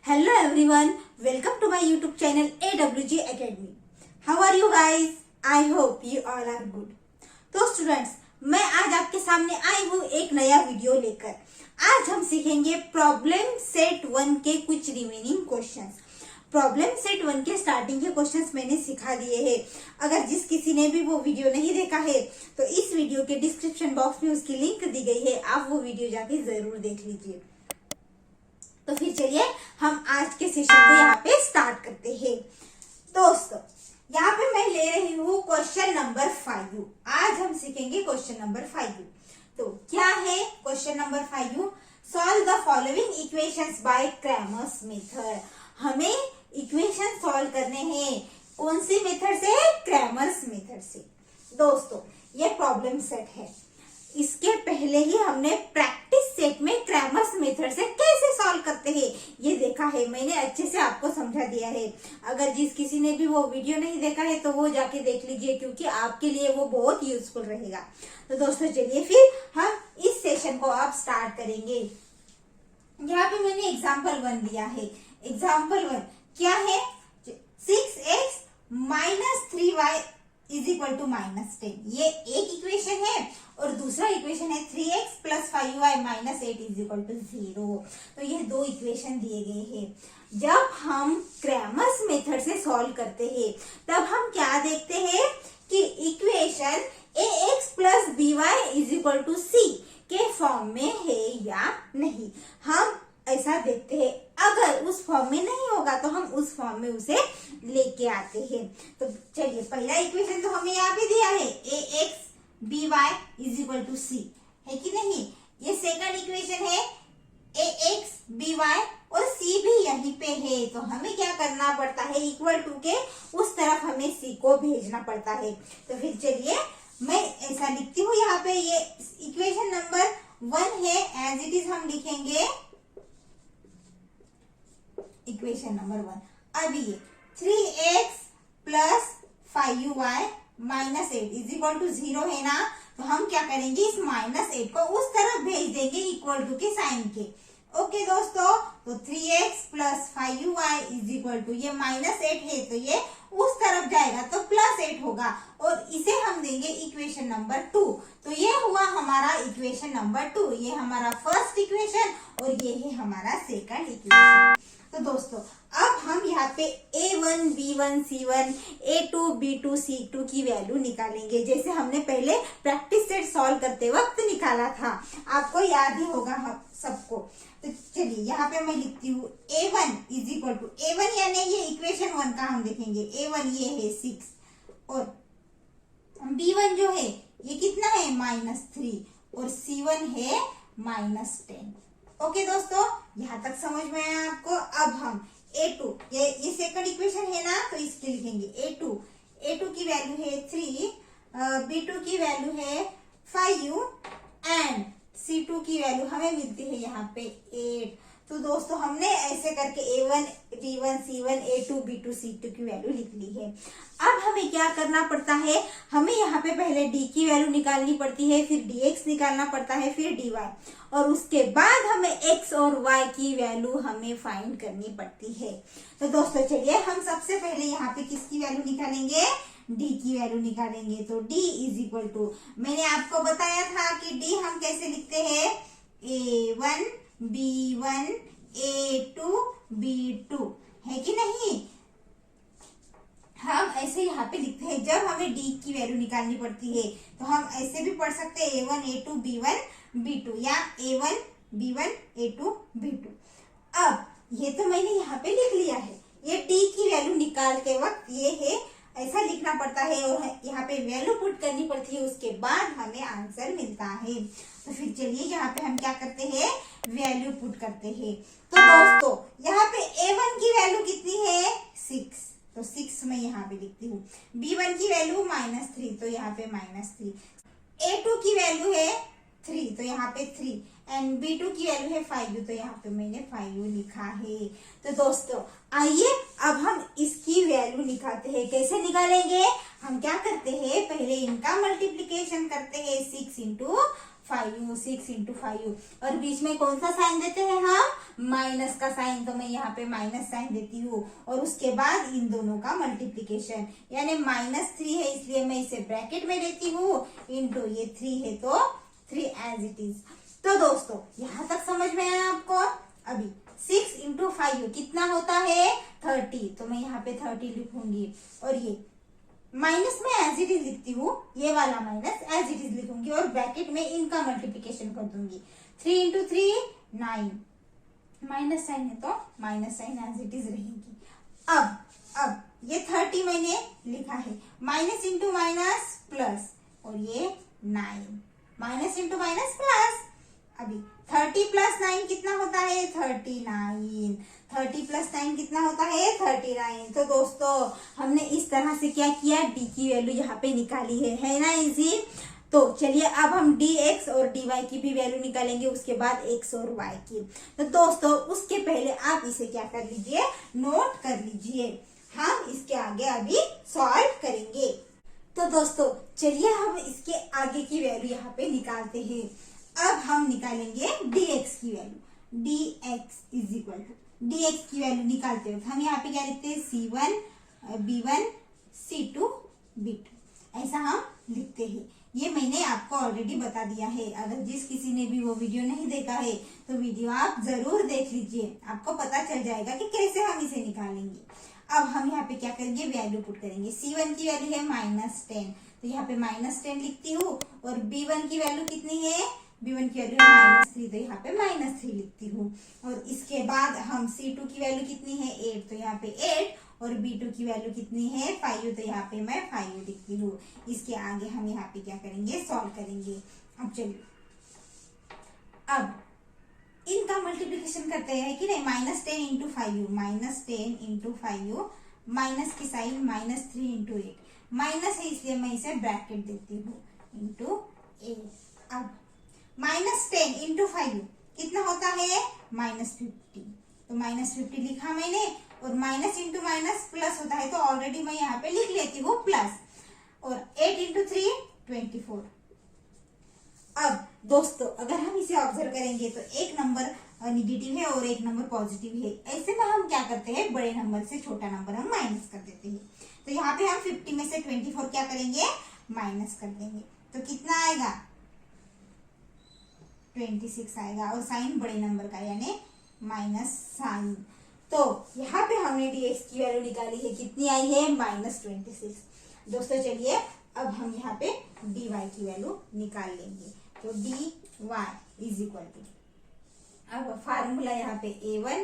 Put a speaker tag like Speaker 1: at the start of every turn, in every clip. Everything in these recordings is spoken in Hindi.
Speaker 1: Hello everyone, welcome to my YouTube channel AWG Academy. How are you guys? I hope you all are good. तो स्टूडेंट्स, मैं आज आपके सामने आई हूँ एक नया वीडियो लेकर। आज हम सीखेंगे प्रॉब्लम सेट 1 के कुछ रिमेनिंग क्वेश्चंस। प्रॉब्लम सेट 1 के स्टार्टिंग के क्वेश्चंस मैंने सिखा दिए हैं। अगर जिस किसी ने भी वो वीडियो नहीं देखा है तो इस वीडियो के डिस्क्रिप्शन बॉक्स में उसकी लिंक दी गई है, आप वो वीडियो जाके जरूर देख लीजिए। तो फिर चलिए हम आज के सेशन को यहाँ पे स्टार्ट करते हैं। दोस्तों, यहाँ पे मैं ले रही हूँ क्वेश्चन नंबर 5। आज हम सीखेंगे क्वेश्चन नंबर 5। तो क्या है question number 5? Solve the following equations bye Cramer's method. हमें इक्वेशन सॉल्व करने हैं। कौन सी मेथड से? क्रैमर्स मेथड से। दोस्तों, ये प्रॉब्लम सेट है। इसके पहले ही हमने प्रैक्टिस सेट में क्रैमर्स मेथड से कैसे सॉल्व करते हैं ये देखा है। मैंने अच्छे से आपको समझा दिया है। अगर जिस किसी ने भी वो वीडियो नहीं देखा है तो वो जाके देख लीजिए, क्योंकि आपके लिए वो बहुत यूजफुल रहेगा। तो दोस्तों, चलिए फिर हम इस सेशन को अब स्टार्ट करेंगे। यहाँ पे मैंने एग्जाम्पल 1 दिया है। एग्जाम्पल 1 क्या है? 6x - 3y = -10। ये एक इक्वेशन है और दूसरा इक्वेशन है 3x + 5y - 8 = 0। तो ये दो इक्वेशन दिए गए हैं। जब हम क्रैमर्स मेथड से सॉल्व करते हैं तब हम क्या देखते हैं कि इक्वेशन ax + by = c के फॉर्म में है या नहीं। हम ऐसा देखते हैं। अगर उस फॉर्म में नहीं होगा तो हम उस फॉर्म में उसे लेके आते हैं। तो चलिए, पहला इक्वेशन तो हमें यहाँ पे दिया है ax by = c, है कि नहीं। ये सेकंड इक्वेशन है ax by और c भी यहीं पे है। तो हमें क्या करना पड़ता है? इक्वल टू के उस तरफ हमें c को भेजना पड़ता है। तो फिर चलिए मैं ऐसा लिखती हूँ। यहाँ पे ये इक्वेशन नंबर 1 है, एज इट इज हम लिखेंगे इक्वेशन नंबर 1। अब ये 3x + 5y - 8 = 0 है ना। तो हम क्या करेंगे? इस -8 को उस तरफ भेज देंगे इक्वल टू के साइन के। ओके दोस्तों, तो 3x + 5y = ये -8 है तो ये उस तरफ जाएगा तो +8 होगा और इसे हम देंगे इक्वेशन नंबर 2। तो ये हुआ हमारा इक्वेशन नंबर 2। ये हमारा फर्स्ट इक्वेशन और ये है हमारा सेकंड इक्वेशन। तो दोस्तों, अब हम यहाँ पे a1, b1, c1, a2, b2, c2 की वैल्यू निकालेंगे, जैसे हमने पहले प्रैक्टिस सेट सॉल्व करते वक्त निकाला था। आपको याद ही होगा हम सबको। तो चलिए यहाँ पे मैं लिखती हूँ a1 = a1 यानी ये इक्वेशन 1 का हम देखेंगे। a1 ये है 6 और b1 जो है ये कितना है? -3 और c1 है -10। ओके दोस्तों, यहाँ तक समझ में आया आपको। अब हम a2, ये सेकंड इक्वेशन है ना, तो इसके लिखेंगे a2 की वैल्यू है 3, b2 की वैल्यू है 5 एंड c2 की वैल्यू हमें मिलती है यहाँ पे 8। तो दोस्तों, हमने ऐसे करके a1, b1, c1, a2, b2, c2 की वैल्यू लिख ली है। अब हमें क्या करना पड़ता है? हमें यहाँ पे पहले d की वैल्यू निकालनी पड़ती है, फिर dx निकालना पड़ता है, फिर dy, और उसके बाद हमें x और y की वैल्यू हमें फाइंड करनी पड़ती है। तो दोस्तों, चलिए हम सबसे पहले यहाँ पे किसकी वैल्यू निकालेंगे? d की वैल्यू निकालेंगे। तो d मैंने आपको बताया था कि d हम कैसे लिखते हैं? a1 b1 a2 b2, है कि नहीं। हम ऐसे यहाँ पे लिखते हैं। जब हमें d की वैल्यू निकालनी पड़ती है तो हम ऐसे भी पढ़ सकते हैं a1 a2 b1 b2 या a1 b1 a2 b2। अब ये तो मैंने यहाँ पे लिख लिया है। ये d की वैल्यू निकालते वक्त ये है, ऐसा लिखना पड़ता है और यहाँ पे वैल्यू पुट करनी पड़ती है, उसके बाद हमें आंसर मिलता है। तो फिर चलिए यहाँ पे हम क्या करते हैं? वैल्यू पुट करते हैं। तो दोस्तों, यहाँ पे a1 की वैल्यू कितनी है? 6, तो 6 मैं यहाँ पे लिखती हूँ। b1 की वैल्यू -3, तो यहाँ पे -3। a2 की वैल्यू है 3, तो यहाँ पे 3 एंड b2 की वैल्यू है 5, तो यहाँ पे मैंने 5 लिखा है। तो दोस्तों, आइए अब हम इसकी वैल्यू निकालते हैं। कैसे निकालेंगे? हम क्या करते हैं? पहले इनका मल्टीप्लीकेशन करते हैं 6 × 5, 6 × 5 और बीच में कौन सा साइन देते हैं? हम माइनस का साइन, तो मैं यहाँ पे माइनस साइन देती हूँ और उसके बाद इन दोनों का मल्टीप्लीकेशन, यानी -3 है इसलिए मैं इसे ब्रैकेट में देती हूँ, इंटू ये 3 है तो 3 एज इट इज। तो दोस्तों यहाँ तक समझ में आया आपको। अभी 6 इंटू 5 कितना होता है 30, तो मैं यहाँ पे 30 लिखूंगी और ये माइनस में एज इट इज लिखती हूँ, ये वाला माइनस एज इट इज लिखूंगी और ब्रैकेट में इनका मल्टीप्लिकेशन कर दूंगी। 3 इंटू 3 9, माइनस साइन है तो minus sign as it is रहेगी। अब ये 30 मैंने लिखा है, माइनस इंटू माइनस प्लस और ये 9, माइनस इंटू माइनस प्लस। अभी 30 प्लस 9 कितना होता है 39, 30 प्लस 9 कितना होता है 39। तो दोस्तों हमने इस तरह से क्या किया, डी की वैल्यू यहाँ पे निकाली है ना इजी। तो चलिए अब हम dx और dy की भी वैल्यू निकालेंगे, उसके बाद x और y की। तो दोस्तों उसके पहले आप इसे क्या कर लीजिए, नोट कर लीजिए, हम इसके आगे अभी सॉल्व करेंगे। तो दोस्तों चलिए हम इसके आगे की वैल्यू यहाँ पे निकालते हैं। अब हम निकालेंगे dx की value, dx is equal to, dx की वैल्यू निकालते वक्त हम यहाँ पे क्या लिखते हैं c1 b1 c2 b2, ऐसा हम लिखते हैं। ये मैंने आपको ऑलरेडी बता दिया है, अगर जिस किसी ने भी वो वीडियो नहीं देखा है तो वीडियो आप जरूर देख लीजिए, आपको पता चल जाएगा कि कैसे हम इसे निकालेंगे। अब हम यहाँ पे क्या करेंगे, वैल्यू पुट करेंगे। c1 की वैल्यू है -10, तो यहाँ पे -10 लिखती हूँ और b1 की वैल्यू कितनी है, b1 की वैल्यू है -3, तो यहाँ पे -3 लिखती हूँ। और इसके बाद हम c2 की वैल्यू कितनी है 8, तो यहाँ पे 8 और b2 की वैल्यू कितनी है 5, तो यहाँ पे मैं 5 लिखती हूँ। इसके आगे हम यहाँ पे क्या करेंगे, सॉल्व करेंगे। अब चलिए अब इनका मल्टीप्लिकेशन करते हैं कि नहीं, -10 इंटू 5, -10 इंटू 5, माइनस की साइन -3 इंटू 8, माइनस है इसलिए मैं इसे ब्रैकेट देती हूँ, इंटू 8। अब -10 इंटू 5 कितना होता है -50, तो -50 लिखा मैंने और माइनस इंटू माइनस प्लस होता है, तो ऑलरेडी मैं यहाँ पे लिख लेती हूँ प्लस। और 8 इंटू 3 24। अब दोस्तों अगर हम इसे ऑब्जर्व करेंगे तो एक नंबर निगेटिव है और एक नंबर पॉजिटिव है, ऐसे में हम क्या करते हैं, बड़े नंबर से छोटा नंबर हम माइनस कर देते हैं। तो यहाँ पे हम 50 में से 24 क्या करेंगे, माइनस कर देंगे, तो कितना आएगा 26 आएगा और साइन बड़े नंबर का यानी माइनस साइन। तो यहाँ पे हमने dx की वैल्यू निकाली है, कितनी आई है -26। दोस्तों चलिए अब हम यहाँ पे dy की वैल्यू निकाल लेंगे। तो dy इज इक्वल टू, अब फार्मूला यहाँ पे a1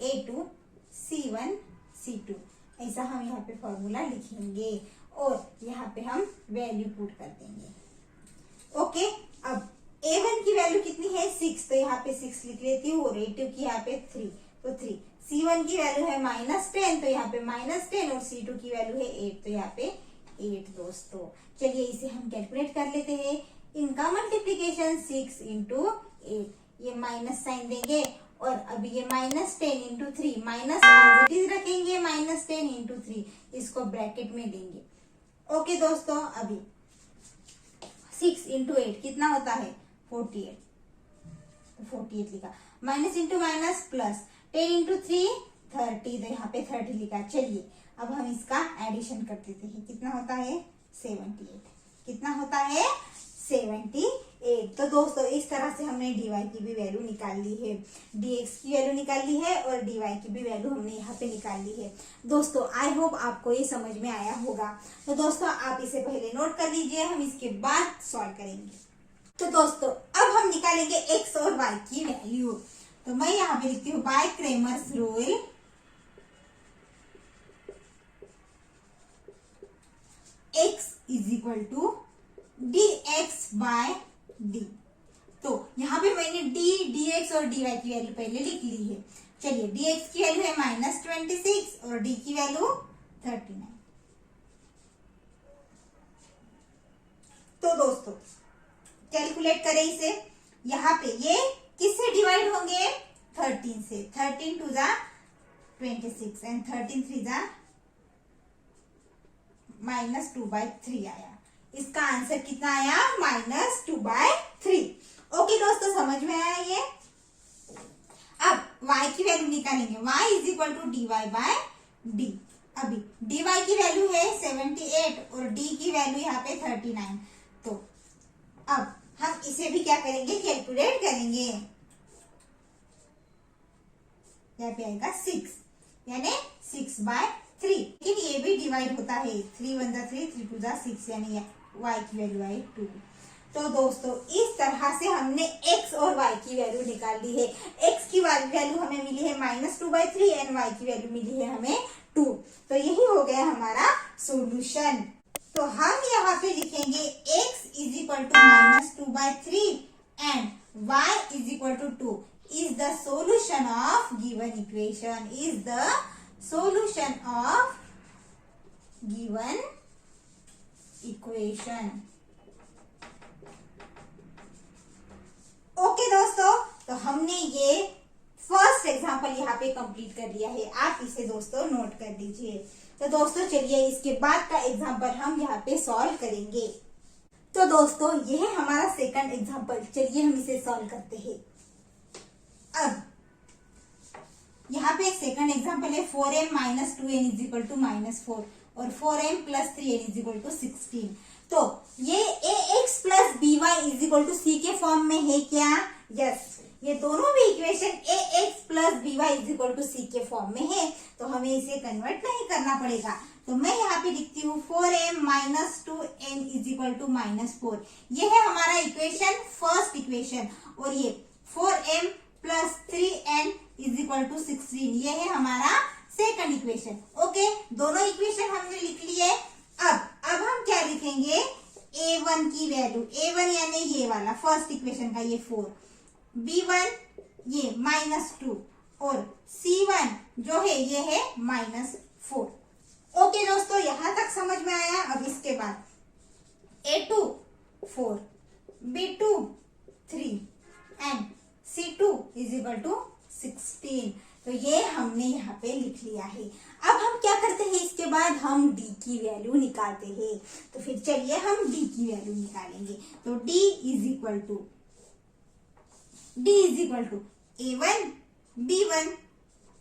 Speaker 1: a2 c1 c2, ऐसा हम यहाँ पे फॉर्मूला लिखेंगे और यहाँ पे हम वैल्यू पुट कर देंगे। ओके, अब a1 की वैल्यू कितनी है 6, तो यहाँ पे 6 लिख लेती हूँ और a2 की यहाँ पे 3, तो 3। c1 की वैल्यू है -10, तो यहाँ पे -10 और c2 की वैल्यू है 8, तो यहाँ पे 8। दोस्तों चलिए इसे हम कैलकुलेट कर लेते हैं। इनका मल्टीप्लीकेशन 6 इंटू 8, ये माइनस साइन देंगे और अभी ये -10 into 3, minus as it is रखेंगे, -10 इंटू 3, इसको ब्रैकेट में देंगे। ओके दोस्तों, अभी 6 इंटू 8 कितना होता है 48, 48 लिखा, minus into minus plus, 10 into 3 30, तो यहाँ पे 30 लिखा। चलिए अब हम इसका एडिशन कर देते हैं, कितना होता है 78, कितना होता है 78। तो दोस्तों इस तरह से हमने dy की भी वैल्यू निकाल ली है, dx की वैल्यू निकाल ली है और dy की भी वैल्यू हमने यहाँ पे निकाल ली है। दोस्तों आई होप आपको ये समझ में आया होगा। तो दोस्तों आप इसे पहले नोट कर लीजिए, हम इसके बाद सॉल्व करेंगे। तो दोस्तों अब हम निकालेंगे x और y की वैल्यू। तो मैं यहाँ पे लिखती हूँ by Cramer's rule, x is equal to dx by d। तो यहाँ पे मैंने dx और dy की वैल्यू पहले लिख ली है। चलिए dx की वैल्यू है -26 और d की वैल्यू 39। तो दोस्तों कैलकुलेट करें इसे, यहाँ पे ये किससे डिवाइड होंगे 13 से, 13 2 जा 26 एंड 13 3 जा -2/3 आया। इसका आंसर कितना आया -2/3। ओके दोस्तों समझ में आया ये। अब y की वैल्यू निकालेंगे, y is equal to dy by D. अभी dy की वैल्यू है 78 और d की वैल्यू यहाँ पे 39। तो अब हम इसे भी क्या करेंगे, कैलकुलेट करेंगे। यहाँ पे आएगा 6, यानी 6/3। लेकिन ये भी डिवाइड होता है, 3 1 जा 3, 3 2 जा 6, यानी y की वैल्यू आई 2। तो दोस्तों इस तरह से हमने x और y की वैल्यू निकाल ली है। x की वैल्यू हमें मिली है -2/3 एंड y की वैल्यू मिली है हमें 2। तो यही हो गया हमारा सॉल्यूशन। तो हम यहाँ पे लिखेंगे x is equal to -2/3 and y is equal to 2 is the solution of given equation, is the solution of given equation। Okay दोस्तों, तो हमने ये फर्स्ट एग्जांपल यहाँ पे कंप्लीट कर लिया है। आप इसे दोस्तों नोट कर लीजिए। तो दोस्तों चलिए इसके बाद का एग्जांपल हम यहाँ पे सॉल्व करेंगे। तो दोस्तों ये है हमारा सेकंड एग्जांपल, चलिए हम इसे सॉल्व करते हैं। अब यहाँ पे सेकंड एग्जांपल है 4m - 2n is equal to -4 और 4m + 3n is equal to 16। तो ये ax + by is equal to c के फॉर्म में है क्या? यस, ये दोनों भी equation ax + by is equal to c के फॉर्म में है। तो हमें इसे कन्वर्ट नहीं करना पड़ेगा। तो मैं यहाँ पे लिखती हूँ 4m - 2n is equal to -4। ये है हमारा इक्वेशन, फर्स्ट इक्वेशन। और ये 4m + 3n is equal to 16, ये है हमारा सेकंड इक्वेशन। ओके, दोनों इक्वेशन हमने लिख लिए। अब हम क्या लिखेंगे, a1 की वैल्यू, a1 यानी ये वाला फर्स्ट इक्वेशन का ये 4, b1 ये -2 और c1 जो है ये है -4। ओके दोस्तों, यहां तक समझ में आया। अब इसके बाद a2 4, b2 3 and c2 is equal to 16। तो ये हमने यहाँ पे लिख लिया है। अब हम क्या करते हैं, इसके बाद हम d की वैल्यू निकालते हैं। तो फिर चलिए हम d की वैल्यू निकालेंगे। तो d is equal to a1 b1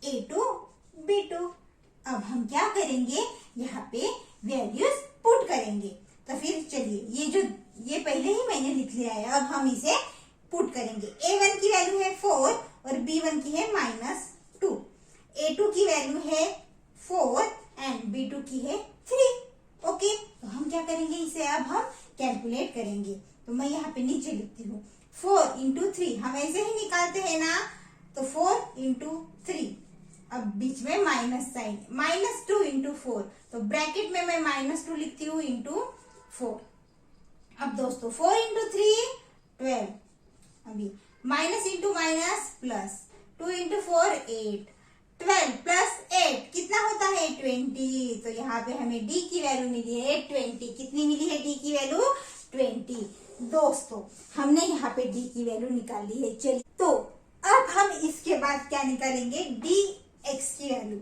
Speaker 1: a2 b2। अब हम क्या करेंगे, यहाँ पे वैल्यूज पुट करेंगे। तो फिर चलिए ये पहले ही मैंने लिख लिया है, अब हम इसे पुट करेंगे। a1 की वैल्यू है 4 और b1 की है -2, a2 की वैल्यू है 4 एंड b2 की है 3। ओके, तो हम क्या करेंगे, इसे अब हम कैलकुलेट करेंगे। तो मैं यहाँ पे नीचे लिखती हूँ 4 × 3, हम ऐसे ही निकालते हैं ना। तो 4 × 3, अब बीच में माइनस साइन, -2 × 4, तो ब्रैकेट में मैं -2 लिखती हूँ × 4। अब दोस्तों 4 × 3 12, अभी माइनस इंटू माइनस प्लस, 2 × 4 8, 12 + 8 कितना होता है 20। तो यहाँ पे हमें d की वैल्यू मिली है 20। कितनी मिली है d की वैल्यू 20। दोस्तों हमने यहाँ पे d की वैल्यू निकाल ली है। चलिए तो अब हम इसके बाद क्या निकालेंगे, dx की वैल्यू।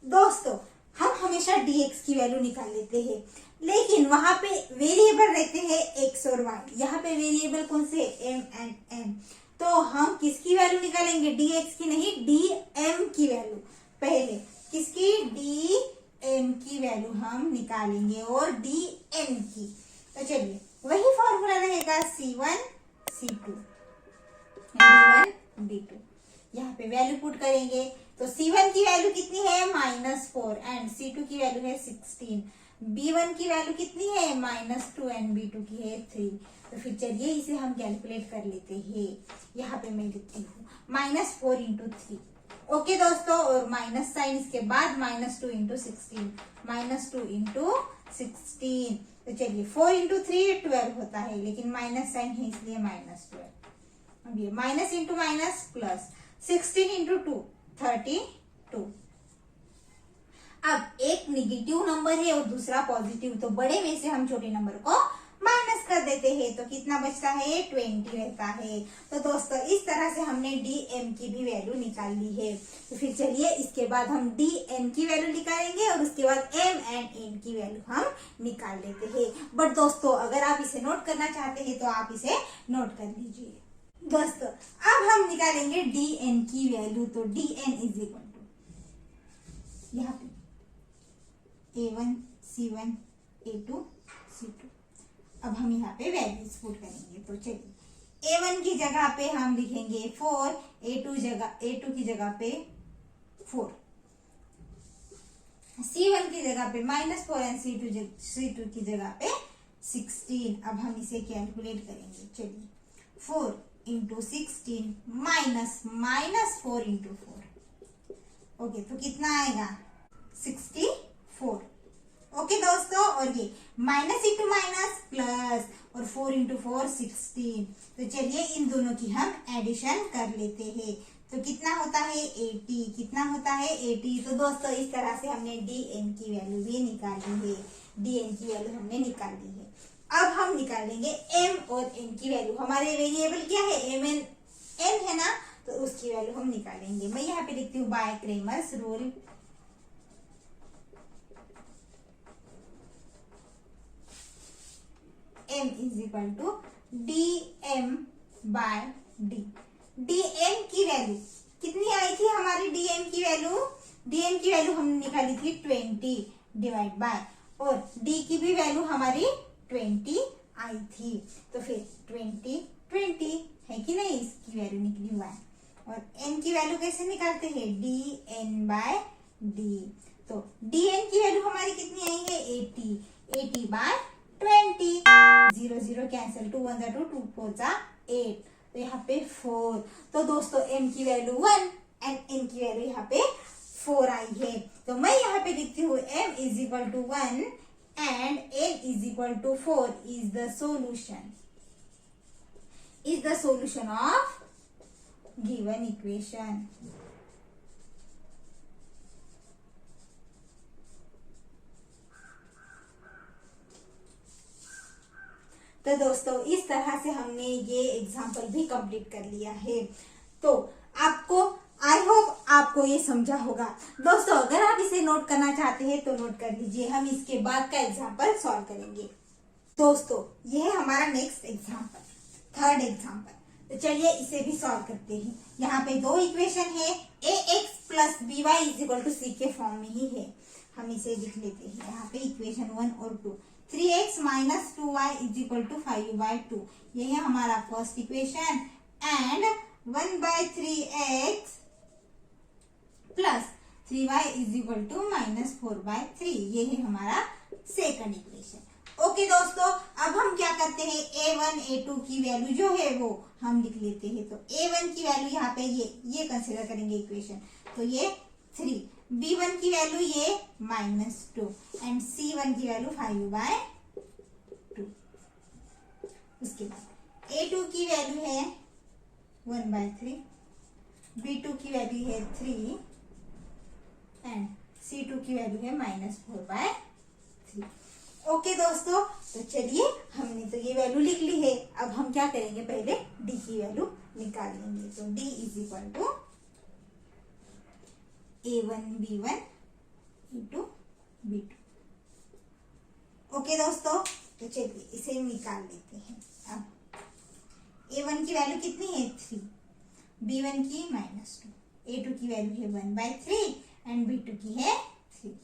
Speaker 1: दोस्तों हम हमेशा dx की वैल्यू निकाल लेते हैं, लेकिन वहां पे वेरिएबल रहते हैं x और y। यहाँ पे वेरिएबल कौन से, m एंड n। तो हम किसकी वैल्यू निकालेंगे, dx की नहीं, dm की वैल्यू। पहले किसकी, dm की वैल्यू हम निकालेंगे और dn की। तो चलिए वही फॉर्मूला रहेगा c1 c2 d1 d2। यहाँ पे वैल्यू पुट करेंगे। तो c1 की वैल्यू कितनी है -4 एंड c2 की वैल्यू है 16। b1 की वैल्यू कितनी है -2 एंड b2 की है 3। तो फिर चलिए इसे हम कैलकुलेट कर लेते हैं। यहाँ पे मैं लिखती हूँ -4 × 3। ओके दोस्तों, और माइनस साइन इसके बाद -2 × 16, -2 × 16। तो चलिए 4 × 3 12 होता है, लेकिन माइनस साइन है इसलिए -12। अब ये माइनस इंटू माइनस प्लस, 16 × 2 32। अब एक निगेटिव नंबर है और दूसरा पॉजिटिव, तो बड़े में से हम छोटे नंबर को माइनस कर देते हैं। तो कितना बचता है 20 रहता है। तो दोस्तों इस तरह से हमने dm की भी वैल्यू निकाल ली है। तो फिर चलिए इसके बाद हम dn की वैल्यू निकालेंगे और उसके बाद m एंड n की वैल्यू हम निकाल लेते हैं। बट दोस्तों अगर आप इसे नोट करना चाहते हैं तो आप इसे नोट कर लीजिए। दोस्तों अब हम निकालेंगे dn की वैल्यू। तो dn इज इक्वल टू यहाँ पे a1 c1 a2 c2। अब हम यहाँ पे वैल्यूज पुट करेंगे। तो चलिए a1 की जगह पे हम लिखेंगे 4, a2 की जगह पे 4, c1 की जगह पे -4 एंड c2 की जगह पे 16। अब हम इसे कैलकुलेट करेंगे। चलिए 4 इंटू 16 -4 इंटू 4। ओके, तो कितना आएगा 64। ओके दोस्तों, और ये माइनस इंटू माइनस प्लस और 4 इंटू 4 16। तो चलिए इन दोनों की हम एडिशन कर लेते हैं। तो कितना होता है 80, कितना होता है 80। तो दोस्तों इस तरह से हमने dn की वैल्यू भी निकाली है। dn की वैल्यू हमने निकाल ली है। अब हम निकालेंगे m और n की वैल्यू। हमारे वेरिएबल क्या है n है ना, तो उसकी वैल्यू हम निकालेंगे। मैं यहाँ पे लिखती हूँ by Cramer's rule. m is equal to dm by d। dm की वैल्यू कितनी आई थी हमारी? dm की वैल्यू हमने निकाली थी 20 डिवाइड बाय, और d की भी वैल्यू हमारी 20 आई थी। तो फिर 20 है कि नहीं, इसकी वैल्यू निकली हुआ है। और n की वैल्यू कैसे निकालते हैं? dn by d। तो dn की वैल्यू हमारी कितनी आई है 80 बाय 20। 0 0 कैंसिल, 2 1 2, 2 4 8। तो यहाँ पे 4। तो दोस्तों m की वैल्यू 1 एंड n की वैल्यू यहाँ पे 4 आई है। तो मैं यहाँ पे लिखती हूँ m is equal to 1 and n is equal to 4 is the solution of given equation. तो दोस्तों इस तरह से हमने ये एग्जाम्पल भी कंप्लीट कर लिया है। तो आपको आई होप आपको ये समझा होगा। दोस्तों अगर आप इसे नोट करना चाहते हैं तो नोट कर लीजिए, हम इसके बाद का एग्जाम्पल सॉल्व करेंगे। दोस्तों ये है हमारा नेक्स्ट एग्जाम्पल, थर्ड एग्जाम्पल। तो चलिए इसे भी सॉल्व करते हैं। यहाँ पे दो इक्वेशन है, ax plus by is equal to c के फॉर्म में ही है। हम इसे लिख लेते हैं। यहाँ पे इक्वेशन 1 और 2, 3x minus 2y is equal to 5/2। ये है हमारा first equation. And 1/3x plus 3y is equal to -4/3। ये है हमारा सेकंड इक्वेशन। ओके दोस्तों, अब हम क्या करते हैं, a1 a2 की वैल्यू जो है वो हम लिख लेते हैं। तो a1 की वैल्यू यहाँ पे ये कंसीडर करेंगे इक्वेशन। तो ये 3, b1 की वैल्यू ये -2 एंड c1 की वैल्यू 5/2। उसके बाद a2 की वैल्यू है 1/3, b2 की वैल्यू है 3 एंड c2 की वैल्यू है -4/3। ओके दोस्तों, तो चलिए हमने तो ये वैल्यू लिख ली है। अब हम क्या करेंगे, पहले d की वैल्यू निकाल लेंगे। तो d is equal to a1 b1 into b2। Okay दोस्तों, तो चलिए इसे निकाल लेते हैं। अब a1 की वैल्यू कितनी है 3, b1 की -2, a2 की वैल्यू है 1/3 एंड b2 की है 3।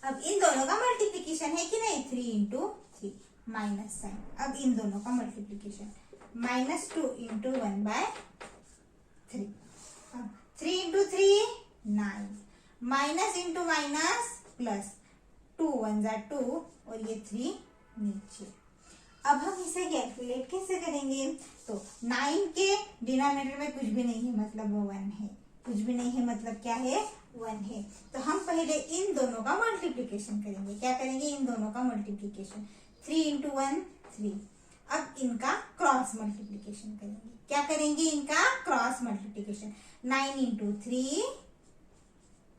Speaker 1: अब इन दोनों का मल्टीप्लीकेशन है कि नहीं, 3 इंटू 3 माइनस साइन। अब इन दोनों का मल्टीप्लीकेशन -2 इंटू 1/3। अब 3 into 3 9, minus into minus plus, 2 1 2 और ये 3 नीचे। अब हम इसे कैलकुलेट कैसे करेंगे? तो 9 के डिनोमिनेटर में कुछ भी नहीं है मतलब वो 1 है, कुछ भी नहीं है मतलब क्या है 1 है। तो हम पहले इन दोनों का मल्टीप्लीकेशन करेंगे। क्या करेंगे, इन दोनों का मल्टीप्लीकेशन, 3 इंटू 1 3। अब इनका क्रॉस मल्टीप्लीकेशन करेंगे। क्या करेंगे, इनका क्रॉस मल्टीप्लीकेशन, 9 इंटू 3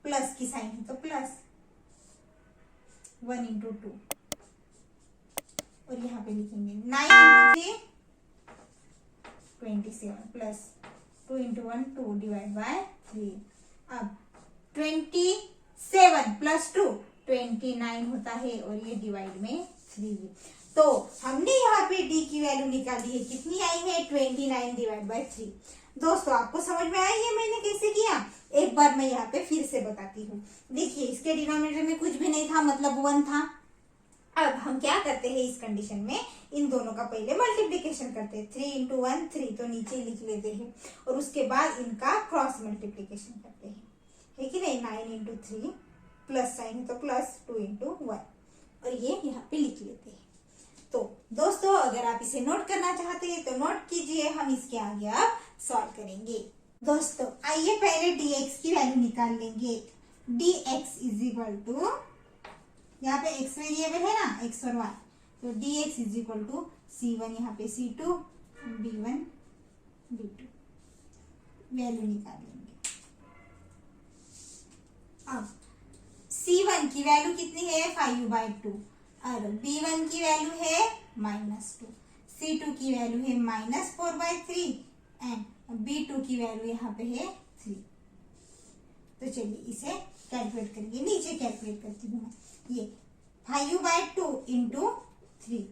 Speaker 1: प्लस की साइन है तो प्लस, 1 इंटू 2 और यहाँ पे लिखेंगे 9 into 3 27 plus 2 into 1 2 divide by 3। अब 27 प्लस 2 29 होता है और ये डिवाइड में 3। तो हमने यहाँ पे डी की वैल्यू निकाली है, कितनी आई है 29 डिवाइड बाई 3। दोस्तों आपको समझ में आई है मैंने कैसे किया? एक बार मैं यहाँ पे फिर से बताती हूँ। देखिए इसके डिनोमिनेटर में कुछ भी नहीं था, मतलब 1 था। अब हम क्या करते हैं इस कंडीशन में, इन दोनों का पहले मल्टीप्लीकेशन करते हैं। 3 इंटू 1 3, तो नीचे लिख लेते हैं और उसके बाद इनका क्रॉस मल्टीप्लीकेशन करते हैं, है कि नहीं। 9 इंटू 3 प्लस साइन है तो प्लस 2 इंटू 1, और ये यहाँ पे लिख लेते हैं। तो दोस्तों अगर आप इसे नोट करना चाहते हैं तो नोट कीजिए, हम इसके आगे अब सॉल्व करेंगे। दोस्तों आइए पहले dx की वैल्यू निकाल लेंगे। dx इज इक्वल टू, यहाँ पे x वेरिएबल है ना, x और y, तो dx is equal to c1 यहाँ पे c2 b1 b2 वैल्यू निकाल लेंगे। अब c1 की वैल्यू कितनी है 5/2 और b1 की वैल्यू है -2, c2 की वैल्यू है -4/3 एंड b2 की वैल्यू यहाँ पे है 3। तो चलिए इसे कैलकुलेट करेंगे, नीचे कैलकुलेट करती हूँ मैं। ये 5/2 इंटू 3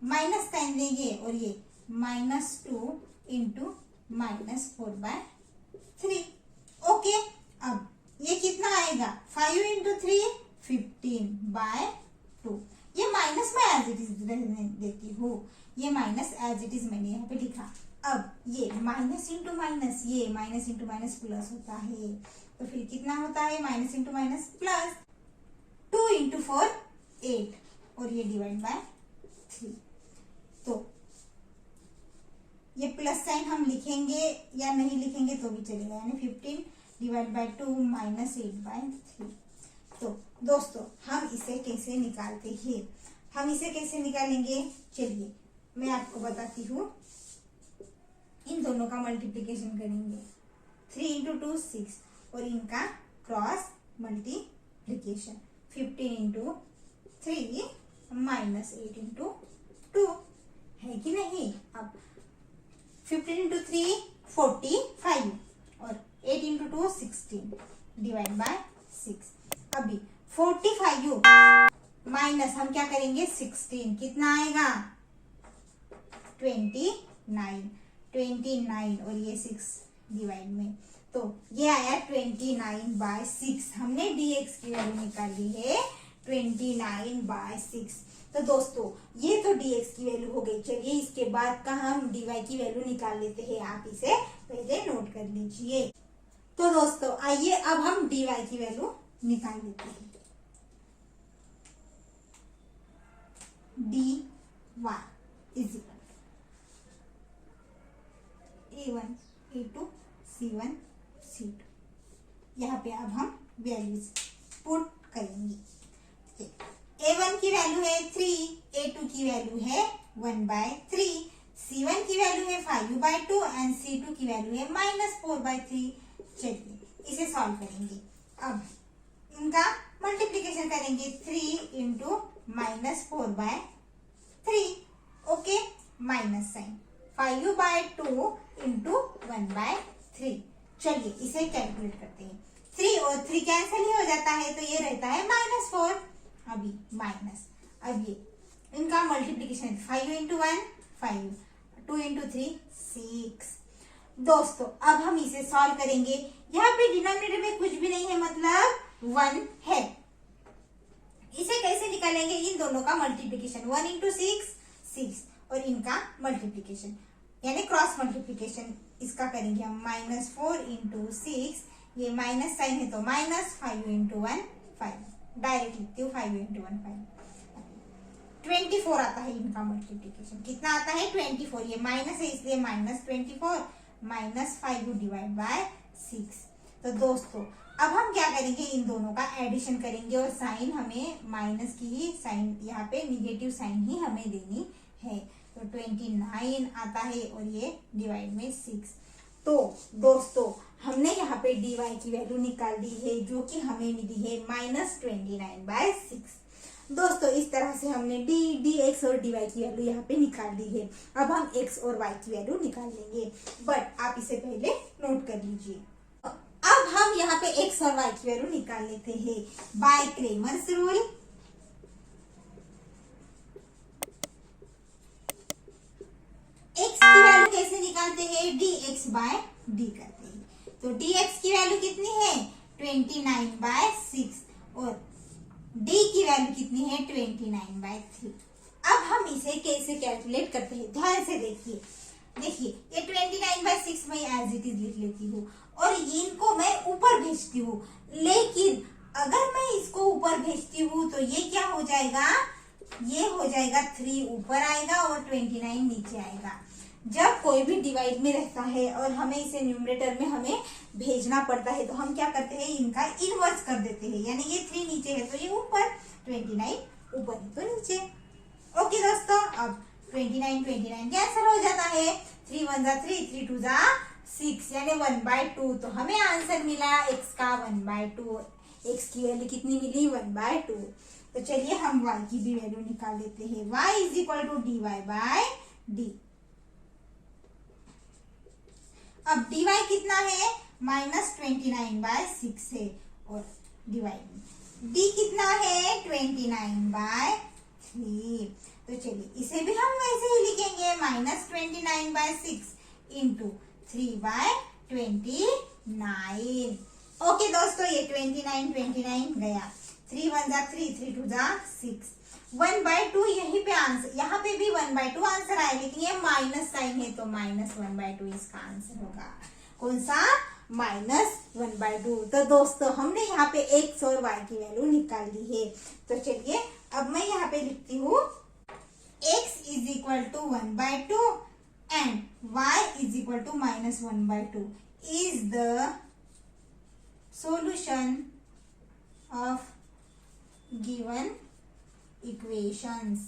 Speaker 1: माइनस साइन देंगे और ये -2 इंटू -4/3। ओके, अब ये कितना आएगा 5 इंटू 3 15/2। ये माइनस में एज इट इज रहने देती हूँ, ये माइनस एज इट इज मैंने यहाँ पे लिखा। अब ये माइनस इंटू माइनस, ये माइनस इंटू माइनस प्लस होता है, तो फिर कितना होता है minus into minus plus. 2 into 4 8 और ये डिवाइड बाय 3। तो ये प्लस साइन हम लिखेंगे या नहीं लिखेंगे तो भी चलेगा, यानी 15 डिवाइड बाय 2 माइनस 8/3। तो दोस्तों हम इसे कैसे निकालते हैं, हम इसे कैसे निकालेंगे, चलिए मैं आपको बताती हूँ। इन दोनों का मल्टीप्लीकेशन करेंगे, 3 इंटू 2 6 और इनका cross multiplication 15 into 3 minus 8 into 2, है कि नहीं। अब 15 इंटू 3 45 और 8 इंटू 2 16 डिवाइड बाय 6। अभी 45 माइनस हम क्या करेंगे 16, कितना आएगा 29 और ये 6 डिवाइड में, तो ये आया 29/6। हमने dx की वैल्यू निकाली है 29/6। तो दोस्तों ये तो dx की वैल्यू हो गई। चलिए इसके बाद का हम dy की वैल्यू निकाल लेते हैं, आप इसे पहले नोट कर लीजिए। तो दोस्तों आइए अब हम dy की वैल्यू निकाल लेते हैं। dy is equal a1 a2 c1 c2, यहाँ पे अब हम वैल्यूज पुट करेंगे। a1 की वैल्यू है 3, a2 की वैल्यू है 1/3, c1 की वैल्यू है 5/2 एंड c2 की वैल्यू है -4/3। चलिए इसे सॉल्व करेंगे। अब इनका मल्टीप्लीकेशन करेंगे, 3 into -4/3, okay, minus sign 5/2 into 1/3। चलिए इसे कैलकुलेट करते हैं। 3 और 3 कैंसिल ही हो जाता है, तो ये रहता है -4। अभी माइनस, अब ये इनका मल्टीप्लीकेशन 5 इंटू 1 5, 2 इंटू 3 6। दोस्तों अब हम इसे सॉल्व करेंगे। यहाँ पे डिनोमिनेटर में कुछ भी नहीं है, मतलब 1 है। इसे कैसे निकालेंगे, इन दोनों का मल्टीप्लीकेशन 1 इंटू 6 6 और इनका मल्टीप्लीकेशन यानी क्रॉस मल्टीप्लीकेशन इसका करेंगे हम -4 इंटू 6, ये माइनस साइन है तो -5 इंटू 1 5, डायरेक्ट लिखती हूँ 5 इंटू 1 5। 24 आता है इनका मल्टीप्लीकेशन, कितना आता है 24, ये माइनस है इसलिए -24 -5 डिवाइड बाय 6। तो दोस्तों अब हम क्या करेंगे, इन दोनों का एडिशन करेंगे और साइन हमें माइनस की ही साइन, यहाँ पे निगेटिव साइन ही हमें देनी है। तो 29 आता है और ये डिवाइड में 6। तो दोस्तों हमने यहाँ पे dy की वैल्यू निकाल दी है, जो कि हमें मिली है -29/6। दोस्तों इस तरह से हमने dx और dy की वैल्यू यहाँ पे निकाल दी है। अब हम x और y की वैल्यू निकाल लेंगे, बट आप इसे पहले नोट कर लीजिए। अब हम यहाँ पे x और y की वैल्यू निकाल लेते हैं बाय क्रेमर्स रूल। निकालते हैं, dx बाय d करते हैं। तो dx की वैल्यू कितनी है 29/6 और d की वैल्यू कितनी है 29/3। अब हम इसे कैसे कैलकुलेट करते हैं, ध्यान से देखिए। ये 29/6 मैं एज इट इज लिख लेती हूँ और इनको मैं ऊपर भेजती हूँ। लेकिन अगर मैं इसको ऊपर भेजती हूँ तो ये क्या हो जाएगा, ये हो जाएगा 3 ऊपर आएगा और 29 नीचे आएगा। जब कोई भी डिवाइड में रहता है और हमें इसे न्यूमरेटर में हमें भेजना पड़ता है तो हम क्या करते हैं, इनका इनवर्स कर देते हैं। यानी ये 3 नीचे है तो ये ऊपर, 29 ऊपर है तो नीचे। ओके दोस्तों, अब 29 कैंसिल हो जाता है। 3 1 जा 3, 3 2 जा 6 यानी 1/2। तो हमें आंसर मिला x का 1/2। x की वैल्यू कितनी मिली 1/2। तो चलिए हम y की भी वैल्यू निकाल लेते हैं। y is equal to dy/d। अब dy कितना है -29/6 है और डिवाइड d कितना है 29/3। तो चलिए इसे भी हम वैसे ही लिखेंगे, -29/6 इंटू 3/29। ओके दोस्तों, ये 29 गया। 3 1 जा 3, 3 2 जा 6, 1/2 यहीं पे आंसर, यहाँ पे भी 1/2 आंसर आए, लेकिन ये माइनस साइन है तो -1/2 इसका आंसर होगा। कौन सा, -1/2। तो दोस्तों हमने यहाँ पे x और y की वैल्यू निकाल ली है। तो चलिए अब मैं यहाँ पे लिखती हूँ x is equal to 1/2 and y is equal to -1/2 is the solution of given equations।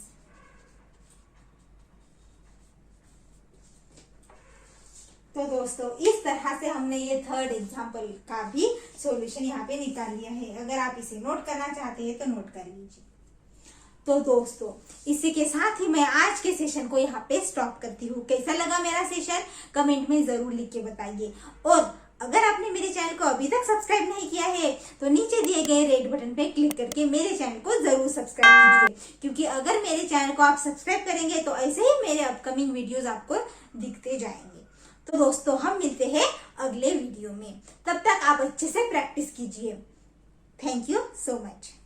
Speaker 1: तो दोस्तों इस तरह से हमने ये थर्ड एग्जाम्पल का भी सॉल्यूशन यहाँ पे निकाल लिया है। अगर आप इसे नोट करना चाहते हैं तो नोट कर लीजिए। तो दोस्तों इसी के साथ ही मैं आज के सेशन को यहाँ पे स्टॉप करती हूँ। कैसा लगा मेरा सेशन कमेंट में जरूर लिख के बताइए। और अगर आपने मेरे चैनल को अभी तक सब्सक्राइब नहीं किया है तो नीचे दिए गए रेड बटन पे क्लिक करके मेरे चैनल को जरूर सब्सक्राइब कीजिए, क्योंकि अगर मेरे चैनल को आप सब्सक्राइब करेंगे तो ऐसे ही मेरे अपकमिंग वीडियोस आपको दिखते जाएंगे। तो दोस्तों हम मिलते हैं अगले वीडियो में, तब तक आप अच्छे से प्रैक्टिस कीजिए। Thank you so much.